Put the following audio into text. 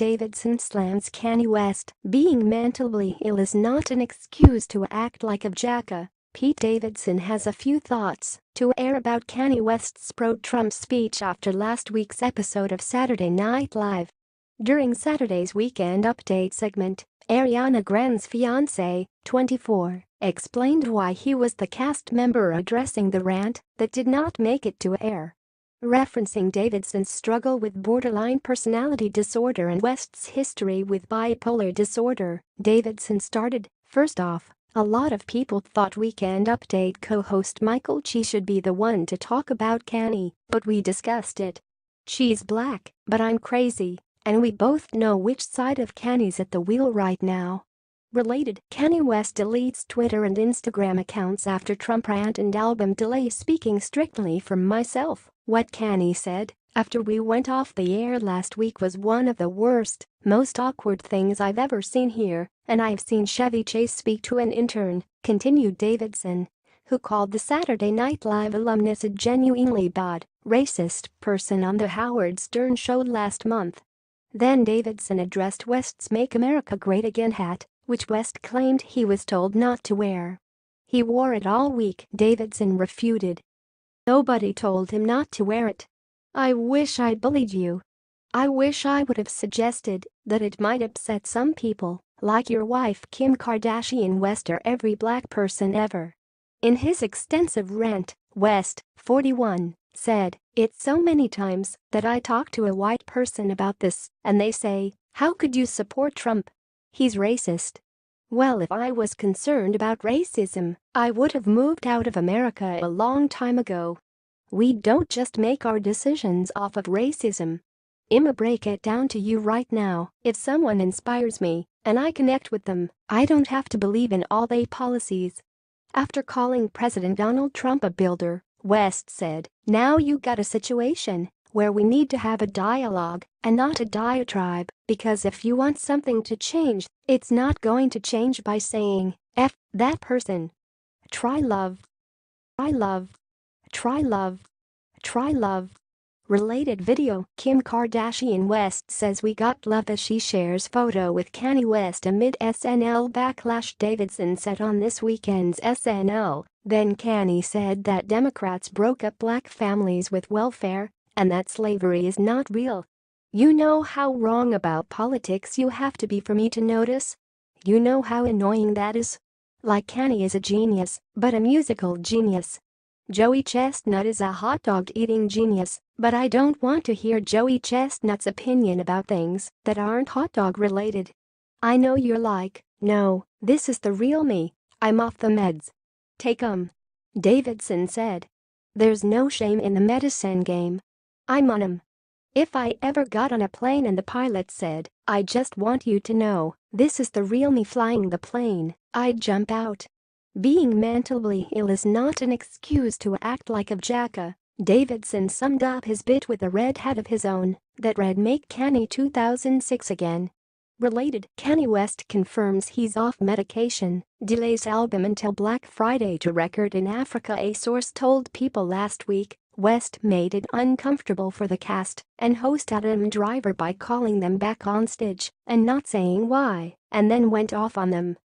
Davidson slams Kanye West. Being mentally ill is not an excuse to act like a Jacka. Pete Davidson has a few thoughts to air about Kanye West's pro-Trump speech after last week's episode of Saturday Night Live. During Saturday's Weekend Update segment, Ariana Grande's fiancé, 24, explained why he was the cast member addressing the rant that did not make it to air. Referencing Davidson's struggle with borderline personality disorder and West's history with bipolar disorder, Davidson started, "First off, a lot of people thought Weekend Update co-host Michael Chi should be the one to talk about Kanye, but we discussed it. Chi's black, but I'm crazy, and we both know which side of Kanye's at the wheel right now." Related, Kanye West deletes Twitter and Instagram accounts after Trump rant and album delay. Speaking strictly for myself, what Kanye said after we went off the air last week was one of the worst, most awkward things I've ever seen here, and I've seen Chevy Chase speak to an intern, continued Davidson, who called the Saturday Night Live alumnus a genuinely bad, racist person on the Howard Stern show last month. Then Davidson addressed West's Make America Great Again hat, which West claimed he was told not to wear. "He wore it all week," Davidson refuted. "Nobody told him not to wear it. I wish I'd bullied you. I wish I would have suggested that it might upset some people, like your wife Kim Kardashian West or every black person ever." In his extensive rant, West, 41, said, "It's so many times that I talk to a white person about this, and they say, 'How could you support Trump? He's racist.' Well, if I was concerned about racism, I would have moved out of America a long time ago. We don't just make our decisions off of racism. I'ma break it down to you right now, if someone inspires me, and I connect with them, I don't have to believe in all their policies." After calling President Donald Trump a builder, West said, "Now you got a situation where we need to have a dialogue and not a diatribe, because if you want something to change, it's not going to change by saying, 'F that person.' Try love. Try love. Try love. Try love." Related video, Kim Kardashian West says we got love as she shares photo with Kanye West amid SNL backlash. Davidson said on this weekend's SNL, then Kanye said that Democrats broke up black families with welfare and that slavery is not real. "You know how wrong about politics you have to be for me to notice? You know how annoying that is? Like Kanye is a genius, but a musical genius. Joey Chestnut is a hot dog eating genius, but I don't want to hear Joey Chestnut's opinion about things that aren't hot dog related. I know you're like, 'No, this is the real me, I'm off the meds. Take 'em.'" Davidson said, "There's no shame in the medicine game. I'm on 'em. If I ever got on a plane and the pilot said, 'I just want you to know, this is the real me flying the plane,' I'd jump out. Being mentally ill is not an excuse to act like a Jacka." Davidson summed up his bit with a red hat of his own that read "Make Kanye 2006 Again." Related, Kanye West confirms he's off medication, delays album until Black Friday to record in Africa. A source told People last week West made it uncomfortable for the cast and host Adam Driver by calling them back on stage and not saying why, and then went off on them.